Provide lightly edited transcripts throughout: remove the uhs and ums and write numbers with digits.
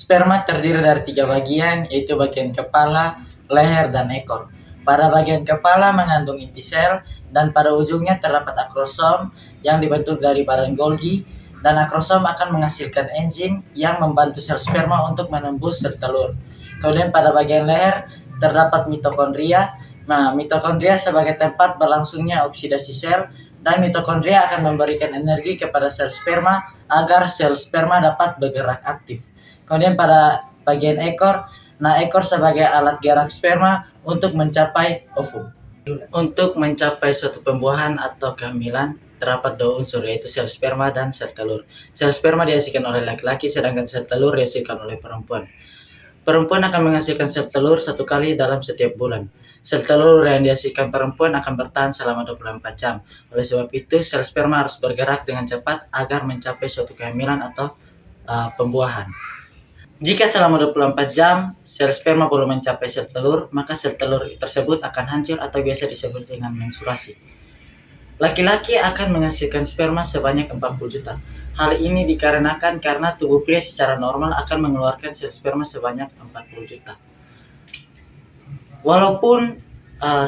Sperma terdiri dari 3 bagian, yaitu bagian kepala, leher, dan ekor. Pada bagian kepala mengandung inti sel, dan pada ujungnya terdapat akrosom yang dibentuk dari badan Golgi, dan akrosom akan menghasilkan enzim yang membantu sel sperma untuk menembus sel telur. Kemudian pada bagian leher terdapat mitokondria. Nah, mitokondria sebagai tempat berlangsungnya oksidasi sel, dan mitokondria akan memberikan energi kepada sel sperma agar sel sperma dapat bergerak aktif. Kemudian pada bagian ekor, nah ekor sebagai alat gerak sperma untuk mencapai ovum. Untuk mencapai suatu pembuahan atau kehamilan, terdapat dua unsur, yaitu sel sperma dan sel telur. Sel sperma dihasilkan oleh laki-laki, sedangkan sel telur dihasilkan oleh perempuan. Perempuan akan menghasilkan sel telur 1 kali dalam setiap bulan. Sel telur yang dihasilkan perempuan akan bertahan selama 24 jam. Oleh sebab itu, sel sperma harus bergerak dengan cepat agar mencapai suatu kehamilan atau pembuahan. Jika selama 24 jam sel sperma belum mencapai sel telur, maka sel telur tersebut akan hancur atau biasa disebut dengan menstruasi. Laki-laki akan menghasilkan sperma sebanyak 40 juta. Hal ini dikarenakan karena tubuh pria secara normal akan mengeluarkan sel sperma sebanyak 40 juta. Walaupun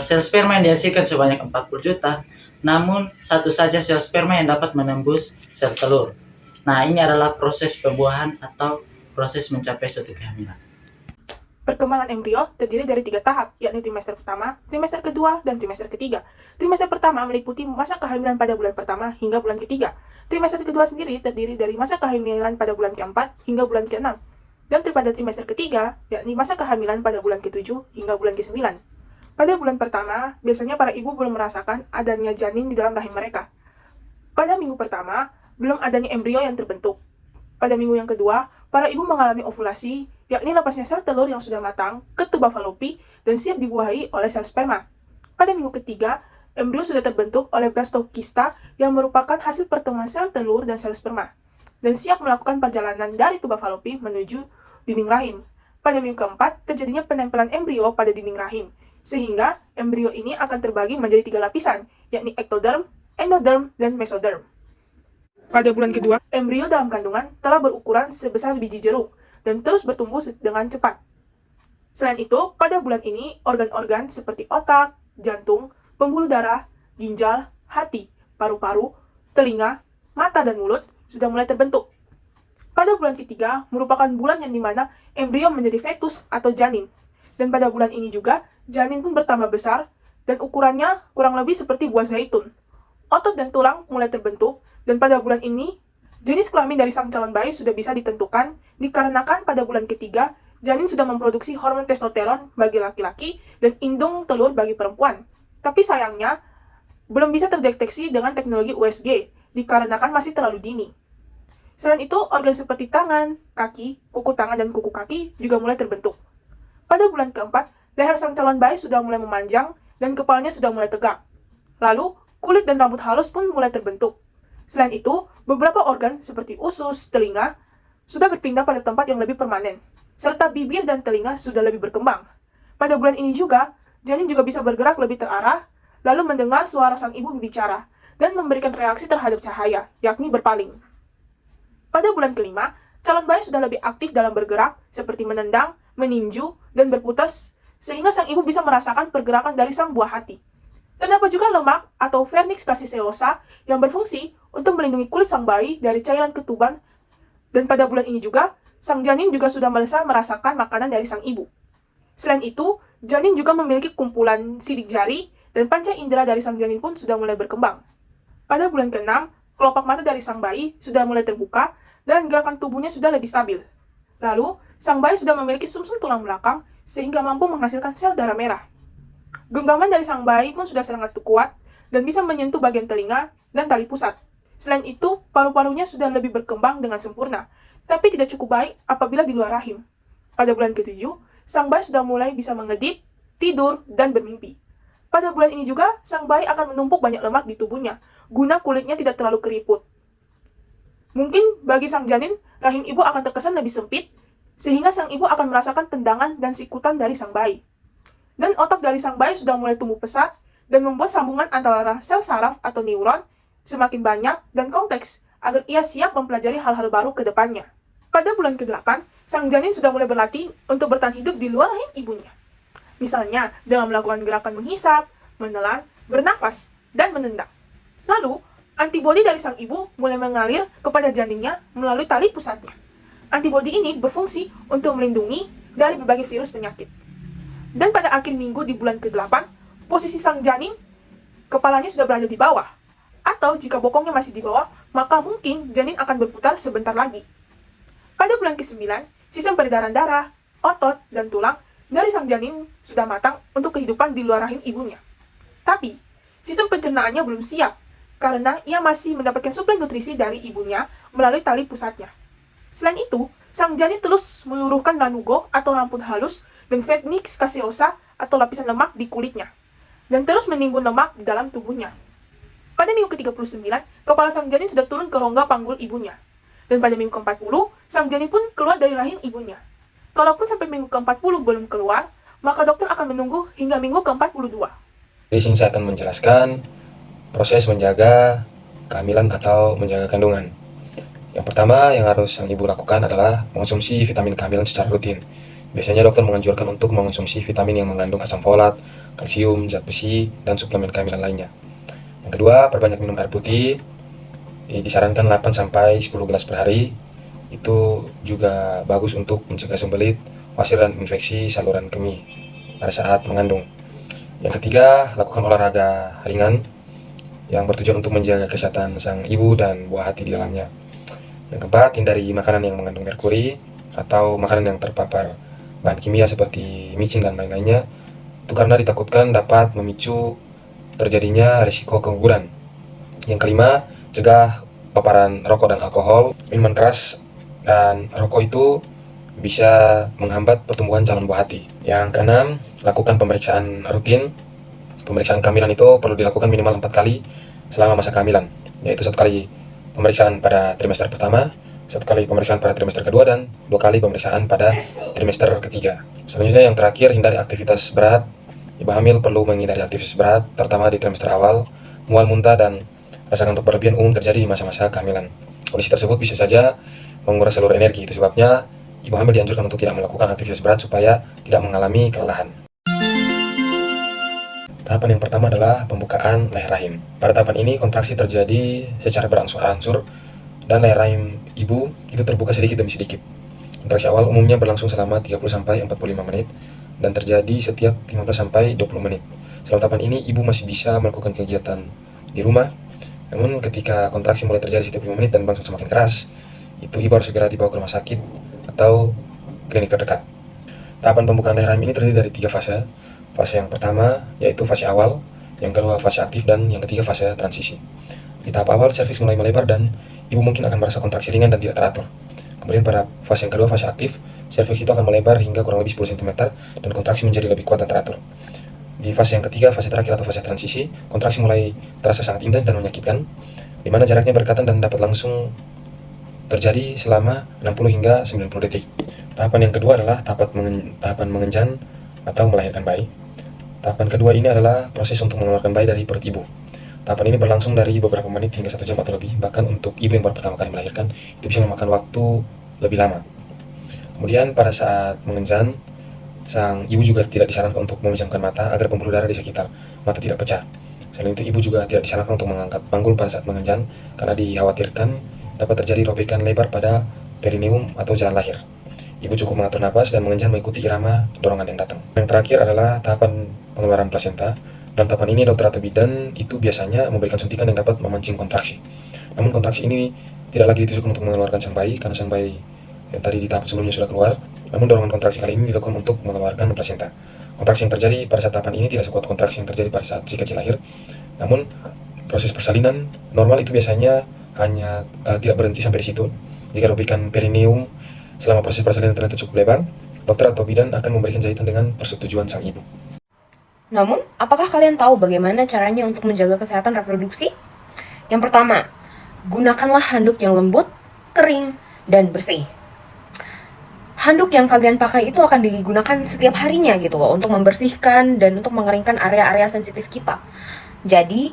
sel sperma yang dihasilkan sebanyak 40 juta, namun satu saja sel sperma yang dapat menembus sel telur. Nah, ini adalah proses pembuahan atau proses mencapai suatu kehamilan. Perkembangan embrio terdiri dari 3 tahap, yakni trimester pertama, trimester kedua, dan trimester ketiga. Trimester pertama meliputi masa kehamilan pada bulan pertama hingga bulan ketiga. Trimester kedua sendiri terdiri dari masa kehamilan pada bulan keempat hingga bulan keenam. Dan pada trimester ketiga, yakni masa kehamilan pada bulan ketujuh hingga bulan ke-9. Pada bulan pertama, biasanya para ibu belum merasakan adanya janin di dalam rahim mereka. Pada minggu pertama, belum adanya embrio yang terbentuk. Pada minggu yang kedua, para ibu mengalami ovulasi, yakni lepasnya sel telur yang sudah matang ke tuba falopi dan siap dibuahi oleh sel sperma. Pada minggu ketiga, embrio sudah terbentuk oleh blastokista yang merupakan hasil pertemuan sel telur dan sel sperma, dan siap melakukan perjalanan dari tuba falopi menuju dinding rahim. Pada minggu keempat, terjadinya penempelan embrio pada dinding rahim, sehingga embrio ini akan terbagi menjadi 3 lapisan, yakni ektoderm, endoderm, dan mesoderm. Pada bulan kedua, embrio dalam kandungan telah berukuran sebesar biji jeruk dan terus bertumbuh dengan cepat. Selain itu, pada bulan ini, organ-organ seperti otak, jantung, pembuluh darah, ginjal, hati, paru-paru, telinga, mata, dan mulut sudah mulai terbentuk. Pada bulan ketiga, merupakan bulan yang dimana embrio menjadi fetus atau janin. Dan pada bulan ini juga, janin pun bertambah besar dan ukurannya kurang lebih seperti buah zaitun. Otot dan tulang mulai terbentuk, dan pada bulan ini, jenis kelamin dari sang calon bayi sudah bisa ditentukan dikarenakan pada bulan ketiga, janin sudah memproduksi hormon testosteron bagi laki-laki dan indung telur bagi perempuan. Tapi sayangnya, belum bisa terdeteksi dengan teknologi USG dikarenakan masih terlalu dini. Selain itu, organ seperti tangan, kaki, kuku tangan, dan kuku kaki juga mulai terbentuk. Pada bulan keempat, leher sang calon bayi sudah mulai memanjang dan kepalanya sudah mulai tegak. Lalu, kulit dan rambut halus pun mulai terbentuk. Selain itu, beberapa organ seperti usus, telinga, sudah berpindah pada tempat yang lebih permanen, serta bibir dan telinga sudah lebih berkembang. Pada bulan ini juga, janin juga bisa bergerak lebih terarah, lalu mendengar suara sang ibu berbicara, dan memberikan reaksi terhadap cahaya, yakni berpaling. Pada bulan kelima, calon bayi sudah lebih aktif dalam bergerak, seperti menendang, meninju, dan berputar, sehingga sang ibu bisa merasakan pergerakan dari sang buah hati. Terdapat juga lemak atau vernix caseosa yang berfungsi untuk melindungi kulit sang bayi dari cairan ketuban, dan pada bulan ini juga, sang janin juga sudah bisa merasakan makanan dari sang ibu. Selain itu, janin juga memiliki kumpulan sidik jari, dan panca indera dari sang janin pun sudah mulai berkembang. Pada bulan ke-6, kelopak mata dari sang bayi sudah mulai terbuka, dan gerakan tubuhnya sudah lebih stabil. Lalu, sang bayi sudah memiliki sumsum tulang belakang, sehingga mampu menghasilkan sel darah merah. Genggaman dari sang bayi pun sudah sangat kuat dan bisa menyentuh bagian telinga dan tali pusat. Selain itu, paru-parunya sudah lebih berkembang dengan sempurna, tapi tidak cukup baik apabila di luar rahim. Pada bulan ke-7, sang bayi sudah mulai bisa mengedip, tidur, dan bermimpi. Pada bulan ini juga, sang bayi akan menumpuk banyak lemak di tubuhnya, guna kulitnya tidak terlalu keriput. Mungkin bagi sang janin, rahim ibu akan terkesan lebih sempit, sehingga sang ibu akan merasakan tendangan dan sikutan dari sang bayi. Dan otak dari sang bayi sudah mulai tumbuh pesat dan membuat sambungan antara sel saraf atau neuron semakin banyak dan kompleks agar ia siap mempelajari hal-hal baru ke depannya. Pada bulan ke-8, sang janin sudah mulai berlatih untuk bertahan hidup di luar rahim ibunya. Misalnya dengan melakukan gerakan menghisap, menelan, bernafas, dan menendang. Lalu, antibodi dari sang ibu mulai mengalir kepada janinnya melalui tali pusatnya. Antibodi ini berfungsi untuk melindungi dari berbagai virus penyakit. Dan pada akhir minggu di bulan ke-8, posisi sang janin, kepalanya sudah berada di bawah. Atau jika bokongnya masih di bawah, maka mungkin janin akan berputar sebentar lagi. Pada bulan ke-9, sistem peredaran darah, otot, dan tulang dari sang janin sudah matang untuk kehidupan di luar rahim ibunya. Tapi, sistem pencernaannya belum siap karena ia masih mendapatkan suplai nutrisi dari ibunya melalui tali pusatnya. Selain itu, sang janin terus meluruhkan lanugo atau rambut halus dan vernix caseosa atau lapisan lemak di kulitnya, dan terus menimbun lemak di dalam tubuhnya. Pada minggu ke-39, kepala sang janin sudah turun ke rongga panggul ibunya. Dan pada minggu ke-40, sang janin pun keluar dari rahim ibunya. Kalaupun sampai minggu ke-40 belum keluar, maka dokter akan menunggu hingga minggu ke-42. Di sini saya akan menjelaskan proses menjaga kehamilan atau menjaga kandungan. Yang pertama yang harus sang ibu lakukan adalah mengonsumsi vitamin kehamilan secara rutin. Biasanya dokter menganjurkan untuk mengonsumsi vitamin yang mengandung asam folat, kalsium, zat besi, dan suplemen kehamilan lainnya. Yang kedua, perbanyak minum air putih. Disarankan 8-10 gelas per hari. Itu juga bagus untuk mencegah sembelit, wasir, dan infeksi saluran kemih pada saat mengandung. Yang ketiga, lakukan olahraga ringan yang bertujuan untuk menjaga kesehatan sang ibu dan buah hati di dalamnya. Yang keempat, hindari makanan yang mengandung merkuri atau makanan yang terpapar bahan kimia seperti micin dan lain-lainnya. Itu karena ditakutkan dapat memicu terjadinya risiko keguguran. Yang kelima, cegah paparan rokok dan alkohol. Minuman keras dan rokok itu bisa menghambat pertumbuhan calon buah hati. Yang keenam, lakukan pemeriksaan rutin. Pemeriksaan kehamilan itu perlu dilakukan minimal 4 kali selama masa kehamilan, yaitu 1 kali pemeriksaan pada trimester pertama, 1 kali pemeriksaan pada trimester kedua, dan 2 kali pemeriksaan pada trimester ketiga. Selanjutnya yang terakhir, hindari aktivitas berat. Ibu hamil perlu menghindari aktivitas berat, terutama di trimester awal. Mual, muntah, dan rasa kantuk berlebihan umum terjadi di masa-masa kehamilan. Kondisi tersebut bisa saja menguras seluruh energi. Itu sebabnya ibu hamil dianjurkan untuk tidak melakukan aktivitas berat supaya tidak mengalami kelelahan. Tahapan yang pertama adalah pembukaan leher rahim. Pada tahapan ini kontraksi terjadi secara berangsur-angsur dan leher rahim ibu itu terbuka sedikit demi sedikit. Kontraksi awal umumnya berlangsung selama 30-45 menit dan terjadi setiap 15-20 menit. Selama tahapan ini ibu masih bisa melakukan kegiatan di rumah. Namun ketika kontraksi mulai terjadi setiap 5 menit dan berlangsung semakin keras, itu ibu harus segera dibawa ke rumah sakit atau klinik terdekat. Tahapan pembukaan leher rahim ini terdiri dari 3 fase. Fase yang pertama yaitu fase awal, yang kedua fase aktif, dan yang ketiga fase transisi. Di tahap awal, serviks mulai melebar dan ibu mungkin akan merasa kontraksi ringan dan tidak teratur. Kemudian pada fase yang kedua, fase aktif, serviks itu akan melebar hingga kurang lebih 10 cm dan kontraksi menjadi lebih kuat dan teratur. Di fase yang ketiga, fase terakhir atau fase transisi, kontraksi mulai terasa sangat intens dan menyakitkan, di mana jaraknya berdekatan dan dapat langsung terjadi selama 60 hingga 90 detik. Tahapan yang kedua adalah tahapan mengenjan atau melahirkan bayi. Tahapan kedua ini adalah proses untuk mengeluarkan bayi dari perut ibu. Tahapan ini berlangsung dari beberapa menit hingga 1 jam atau lebih. Bahkan untuk ibu yang baru pertama kali melahirkan, itu bisa memakan waktu lebih lama. Kemudian pada saat mengenjan, sang ibu juga tidak disarankan untuk memejamkan mata agar pembuluh darah di sekitar mata tidak pecah. Selain itu, ibu juga tidak disarankan untuk mengangkat panggul pada saat mengenjan karena dikhawatirkan dapat terjadi robekan lebar pada perineum atau jalan lahir. Ibu cukup mengatur napas dan mengenjan mengikuti irama dorongan yang datang. Yang terakhir adalah tahapan pengeluaran plasenta. Dalam tahapan ini, dokter atau bidan itu biasanya memberikan suntikan yang dapat memancing kontraksi. Namun kontraksi ini tidak lagi ditujukan untuk mengeluarkan sang bayi, karena sang bayi yang tadi di tahap sebelumnya sudah keluar. Namun dorongan kontraksi kali ini dilakukan untuk mengeluarkan plasenta. Kontraksi yang terjadi pada saat tahapan ini tidak sekuat kontraksi yang terjadi pada saat si kecil lahir. Namun proses persalinan normal itu biasanya hanya tidak berhenti sampai di situ. Jika robekan perineum selama proses persalinan ternyata cukup lebar, dokter atau bidan akan memberikan jahitan dengan persetujuan sang ibu. Namun, apakah kalian tahu bagaimana caranya untuk menjaga kesehatan reproduksi? Yang pertama, gunakanlah handuk yang lembut, kering, dan bersih. Handuk yang kalian pakai itu akan digunakan setiap harinya gitu loh, untuk membersihkan dan untuk mengeringkan area-area sensitif kita. Jadi,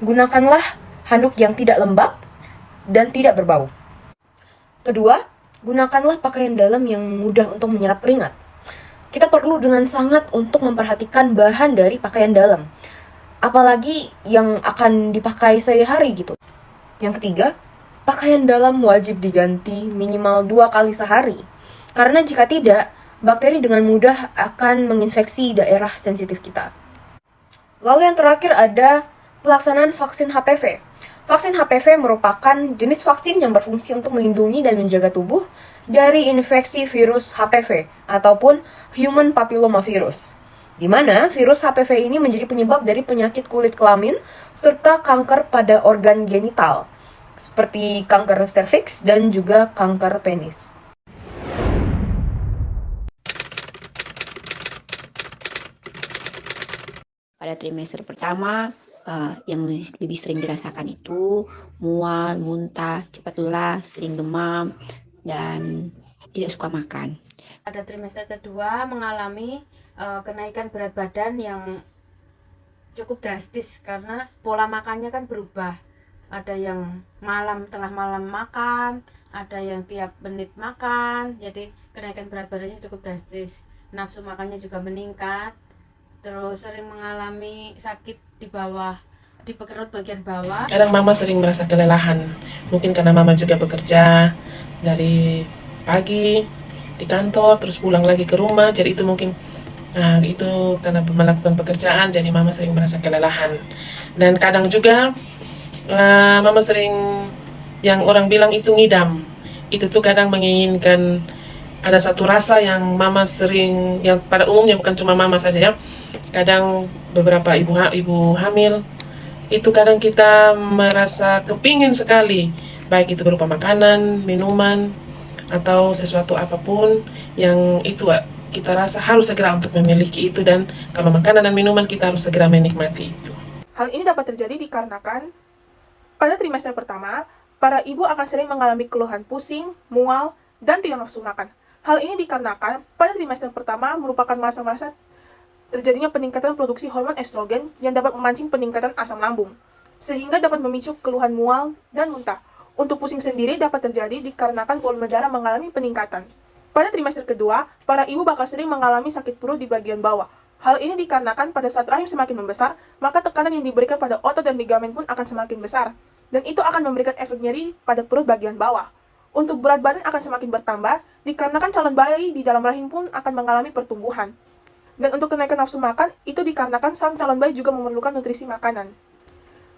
gunakanlah handuk yang tidak lembab dan tidak berbau. Kedua, gunakanlah pakaian dalam yang mudah untuk menyerap keringat. Kita perlu dengan sangat untuk memperhatikan bahan dari pakaian dalam, apalagi yang akan dipakai sehari-hari gitu. Yang ketiga, pakaian dalam wajib diganti minimal 2 kali sehari, karena jika tidak, bakteri dengan mudah akan menginfeksi daerah sensitif kita. Lalu yang terakhir ada pelaksanaan vaksin HPV. Vaksin HPV merupakan jenis vaksin yang berfungsi untuk melindungi dan menjaga tubuh dari infeksi virus HPV ataupun Human Papillomavirus, di mana virus HPV ini menjadi penyebab dari penyakit kulit kelamin serta kanker pada organ genital, seperti kanker serviks dan juga kanker penis. Pada trimester pertama, yang lebih sering dirasakan itu mual, muntah, cepat lelah, sering demam, dan tidak suka makan. Pada trimester kedua mengalami kenaikan berat badan yang cukup drastis karena pola makannya kan berubah. Ada yang tengah malam makan, ada yang tiap menit makan, jadi kenaikan berat badannya cukup drastis. Nafsu makannya juga meningkat, terus sering mengalami sakit di perut bagian bawah. Kadang mama sering merasa kelelahan, mungkin karena mama juga bekerja dari pagi di kantor, terus pulang lagi ke rumah, jadi itu mungkin itu karena melakukan pekerjaan, jadi mama sering merasa kelelahan. Dan kadang juga mama sering, yang orang bilang itu ngidam, itu tuh kadang menginginkan, ada satu rasa yang mama sering, yang pada umumnya bukan cuma mama saja ya, kadang beberapa ibu hamil itu kadang kita merasa kepingin sekali, baik itu berupa makanan, minuman, atau sesuatu apapun yang itu kita rasa harus segera untuk memiliki itu, dan kalau makanan dan minuman kita harus segera menikmati itu. Hal ini dapat terjadi dikarenakan pada trimester pertama, para ibu akan sering mengalami keluhan pusing, mual, dan tidak nafsu makan. Hal ini dikarenakan pada trimester pertama merupakan masa-masa terjadinya peningkatan produksi hormon estrogen yang dapat memancing peningkatan asam lambung, sehingga dapat memicu keluhan mual dan muntah. Untuk pusing sendiri dapat terjadi dikarenakan volume darah mengalami peningkatan. Pada trimester kedua, para ibu bakal sering mengalami sakit perut di bagian bawah. Hal ini dikarenakan pada saat rahim semakin membesar, maka tekanan yang diberikan pada otot dan ligamen pun akan semakin besar, dan itu akan memberikan efek nyeri pada perut bagian bawah. Untuk berat badan akan semakin bertambah, dikarenakan calon bayi di dalam rahim pun akan mengalami pertumbuhan. Dan untuk kenaikan nafsu makan, itu dikarenakan sang calon bayi juga memerlukan nutrisi makanan.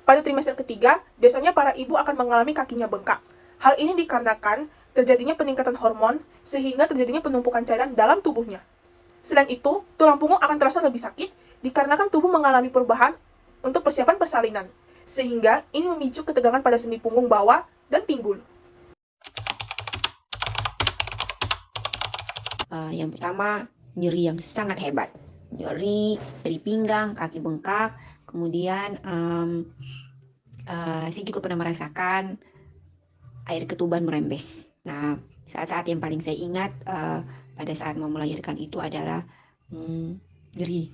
Pada trimester ketiga, biasanya para ibu akan mengalami kakinya bengkak. Hal ini dikarenakan terjadinya peningkatan hormon, sehingga terjadinya penumpukan cairan dalam tubuhnya. Selain itu, tulang punggung akan terasa lebih sakit, dikarenakan tubuh mengalami perubahan untuk persiapan persalinan, sehingga ini memicu ketegangan pada sendi punggung bawah dan pinggul. Yang pertama, nyeri yang sangat hebat, nyeri pinggang, kaki bengkak, kemudian saya juga pernah merasakan air ketuban merembes. Nah, saat-saat yang paling saya ingat pada saat mau melahirkan itu adalah nyeri.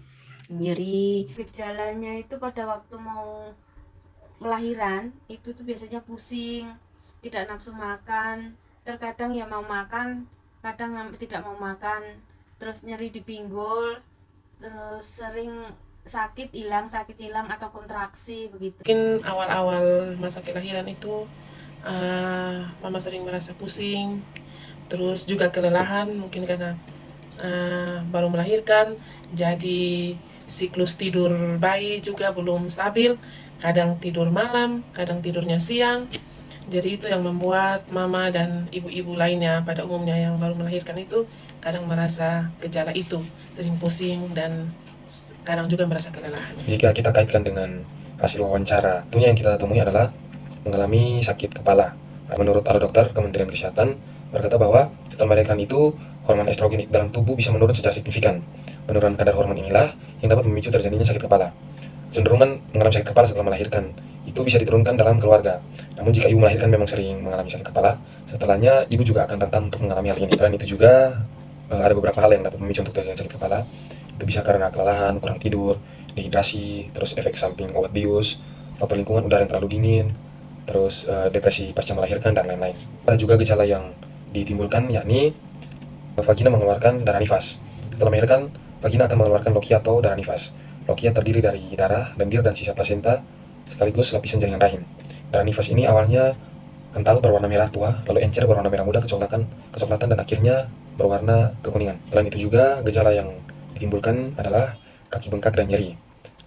Gejalanya itu pada waktu mau melahiran itu tuh biasanya pusing, tidak nafsu makan, terkadang ya mau makan, kadang tidak mau makan, terus nyeri di pinggul, terus sering sakit hilang atau kontraksi begitu. Mungkin awal-awal masa kelahiran itu mama sering merasa pusing, terus juga kelelahan, mungkin karena baru melahirkan, jadi siklus tidur bayi juga belum stabil, kadang tidur malam, kadang tidurnya siang. Jadi itu yang membuat mama dan ibu-ibu lainnya pada umumnya yang baru melahirkan itu kadang merasa gejala itu, sering pusing dan kadang juga merasa kelelahan. Jika kita kaitkan dengan hasil wawancara, tentunya yang kita temui adalah mengalami sakit kepala. Menurut ahli dokter Kementerian Kesehatan berkata bahwa setelah melahirkan itu hormon estrogen dalam tubuh bisa menurun secara signifikan. Penurunan kadar hormon inilah yang dapat memicu terjadinya sakit kepala. Kecenderungan mengalami sakit kepala setelah melahirkan itu bisa diturunkan dalam keluarga. Namun jika ibu melahirkan memang sering mengalami sakit kepala, setelahnya ibu juga akan rentan untuk mengalami hal ini. Selain itu juga ada beberapa hal yang dapat memicu untuk terjadinya sakit kepala. Itu bisa karena kelelahan, kurang tidur, dehidrasi, terus efek samping obat bius, faktor lingkungan udara yang terlalu dingin, terus depresi pasca melahirkan dan lain-lain. Ada juga gejala yang ditimbulkan, yakni vagina mengeluarkan darah nifas. Setelah melahirkan, vagina akan mengeluarkan lokia atau darah nifas. Lokia terdiri dari darah, lendir, dan sisa plasenta, sekaligus lapisan jaringan rahim. Darah nifas ini awalnya kental berwarna merah tua, lalu encer berwarna merah muda kecoklatan, dan akhirnya berwarna kekuningan. Selain itu juga, gejala yang ditimbulkan adalah kaki bengkak dan nyeri.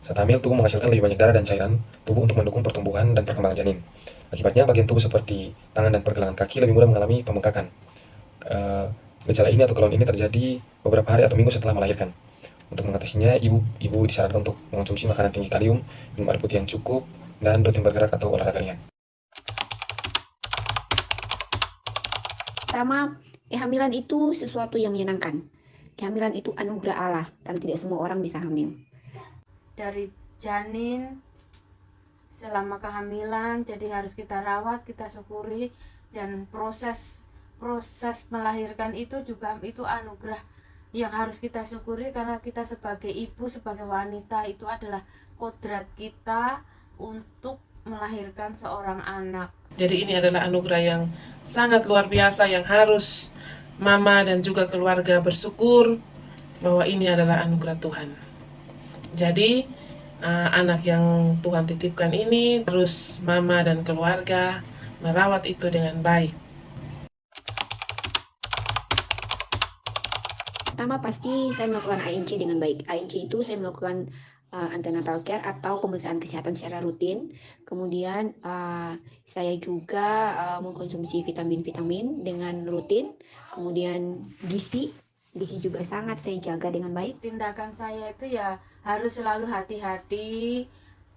Saat hamil, tubuh menghasilkan lebih banyak darah dan cairan tubuh untuk mendukung pertumbuhan dan perkembangan janin. Akibatnya, bagian tubuh seperti tangan dan pergelangan kaki lebih mudah mengalami pembengkakan. Gejala ini atau keluhan ini terjadi beberapa hari atau minggu setelah melahirkan. Untuk mengatasinya, ibu disarankan untuk mengonsumsi makanan tinggi kalium, minum air putih yang cukup, dan rutin bergerak atau olahraga ringan. Pertama, kehamilan itu sesuatu yang menyenangkan. Kehamilan itu anugerah Allah, karena tidak semua orang bisa hamil. Dari janin selama kehamilan, jadi harus kita rawat, kita syukuri, dan proses melahirkan itu juga itu anugerah yang harus kita syukuri, karena kita sebagai ibu, sebagai wanita, itu adalah kodrat kita untuk melahirkan seorang anak. Jadi ini adalah anugerah yang sangat luar biasa yang harus mama dan juga keluarga bersyukur bahwa ini adalah anugerah Tuhan. Jadi anak yang Tuhan titipkan ini harus mama dan keluarga merawat itu dengan baik. Pertama, pasti saya melakukan ANC dengan baik. ANC itu saya melakukan antenatal care atau pemeriksaan kesehatan secara rutin. Kemudian saya juga mengkonsumsi vitamin-vitamin dengan rutin. Kemudian gizi juga sangat saya jaga dengan baik. Tindakan saya itu ya harus selalu hati-hati,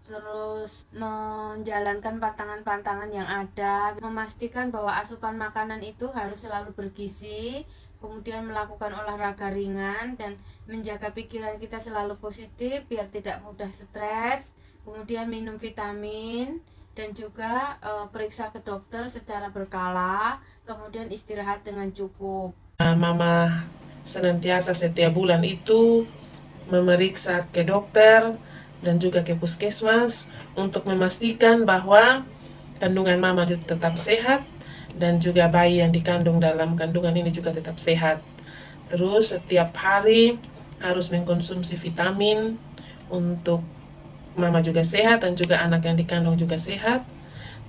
terus menjalankan pantangan-pantangan yang ada, memastikan bahwa asupan makanan itu harus selalu bergizi, kemudian melakukan olahraga ringan dan menjaga pikiran kita selalu positif biar tidak mudah stres, kemudian minum vitamin dan juga periksa ke dokter secara berkala, kemudian istirahat dengan cukup. Mama senantiasa setiap bulan itu memeriksa ke dokter dan juga ke puskesmas untuk memastikan bahwa kandungan mama juga tetap sehat dan juga bayi yang dikandung dalam kandungan ini juga tetap sehat. Terus setiap hari harus mengkonsumsi vitamin untuk mama juga sehat dan juga anak yang dikandung juga sehat.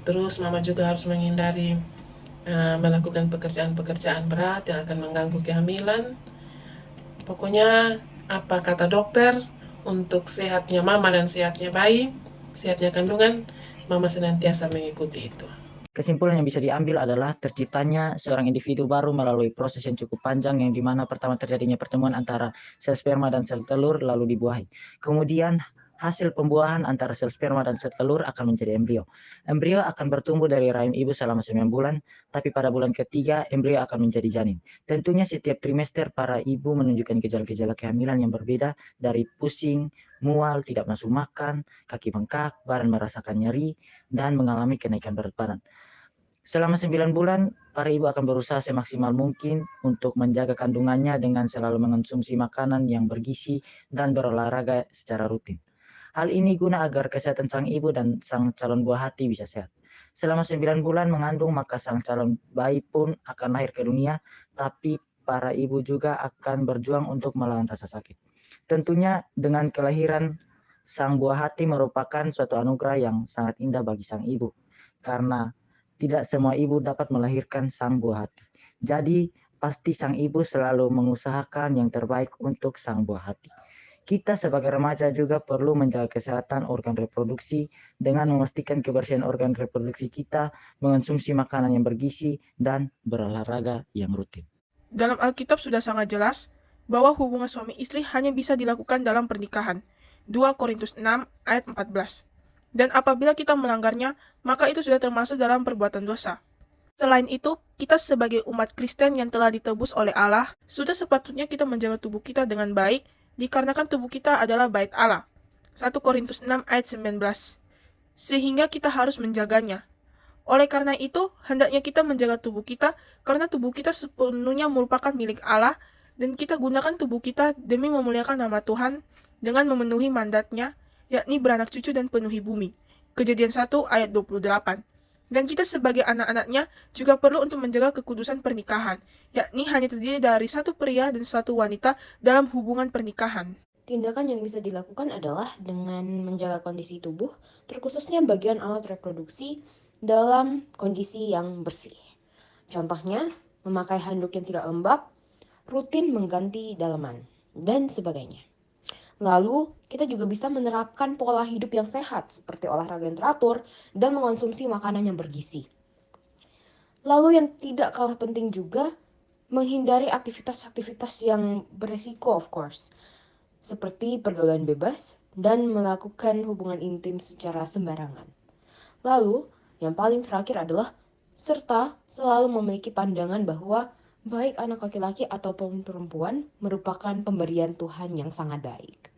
Terus mama juga harus menghindari melakukan pekerjaan-pekerjaan berat yang akan mengganggu kehamilan. Pokoknya apa kata dokter untuk sehatnya mama dan sehatnya bayi, sehatnya kandungan, mama senantiasa mengikuti itu. Kesimpulan yang bisa diambil adalah terciptanya seorang individu baru melalui proses yang cukup panjang yang dimana pertama terjadinya pertemuan antara sel sperma dan sel telur lalu dibuahi. Kemudian hasil pembuahan antara sel sperma dan sel telur akan menjadi embrio. Embrio akan bertumbuh dari rahim ibu selama 9 bulan, tapi pada bulan ketiga embrio akan menjadi janin. Tentunya setiap trimester para ibu menunjukkan gejala-gejala kehamilan yang berbeda dari pusing, mual, tidak nafsu makan, kaki bengkak, badan merasakan nyeri, dan mengalami kenaikan berat badan. Selama 9 bulan, para ibu akan berusaha semaksimal mungkin untuk menjaga kandungannya dengan selalu mengonsumsi makanan yang bergizi dan berolahraga secara rutin. Hal ini guna agar kesehatan sang ibu dan sang calon buah hati bisa sehat. Selama 9 bulan mengandung, maka sang calon bayi pun akan lahir ke dunia, tapi para ibu juga akan berjuang untuk melawan rasa sakit. Tentunya dengan kelahiran sang buah hati merupakan suatu anugerah yang sangat indah bagi sang ibu, karena tidak semua ibu dapat melahirkan sang buah hati. Jadi pasti sang ibu selalu mengusahakan yang terbaik untuk sang buah hati. Kita sebagai remaja juga perlu menjaga kesehatan organ reproduksi dengan memastikan kebersihan organ reproduksi kita, mengonsumsi makanan yang bergizi, dan berolahraga yang rutin. Dalam Alkitab sudah sangat jelas bahwa hubungan suami istri hanya bisa dilakukan dalam pernikahan. 2 Korintus 6 ayat 14. Dan apabila kita melanggarnya, maka itu sudah termasuk dalam perbuatan dosa. Selain itu, kita sebagai umat Kristen yang telah ditebus oleh Allah, sudah sepatutnya kita menjaga tubuh kita dengan baik, dikarenakan tubuh kita adalah bait Allah. 1 Korintus 6 ayat 19. Sehingga kita harus menjaganya. Oleh karena itu, hendaknya kita menjaga tubuh kita, karena tubuh kita sepenuhnya merupakan milik Allah, dan kita gunakan tubuh kita demi memuliakan nama Tuhan, dengan memenuhi mandatnya, yakni beranak cucu dan penuhi bumi. Kejadian 1 ayat 28. Dan kita sebagai anak-anaknya juga perlu untuk menjaga kekudusan pernikahan, yakni hanya terdiri dari satu pria dan satu wanita dalam hubungan pernikahan. Tindakan yang bisa dilakukan adalah dengan menjaga kondisi tubuh, terkhususnya bagian alat reproduksi, dalam kondisi yang bersih. Contohnya, memakai handuk yang tidak lembab, rutin mengganti dalaman, dan sebagainya. Lalu, kita juga bisa menerapkan pola hidup yang sehat, seperti olahraga yang teratur, dan mengonsumsi makanan yang bergizi. Lalu yang tidak kalah penting juga, menghindari aktivitas-aktivitas yang beresiko, of course, seperti pergaulan bebas dan melakukan hubungan intim secara sembarangan. Lalu, yang paling terakhir adalah serta selalu memiliki pandangan bahwa baik anak laki-laki ataupun perempuan merupakan pemberian Tuhan yang sangat baik.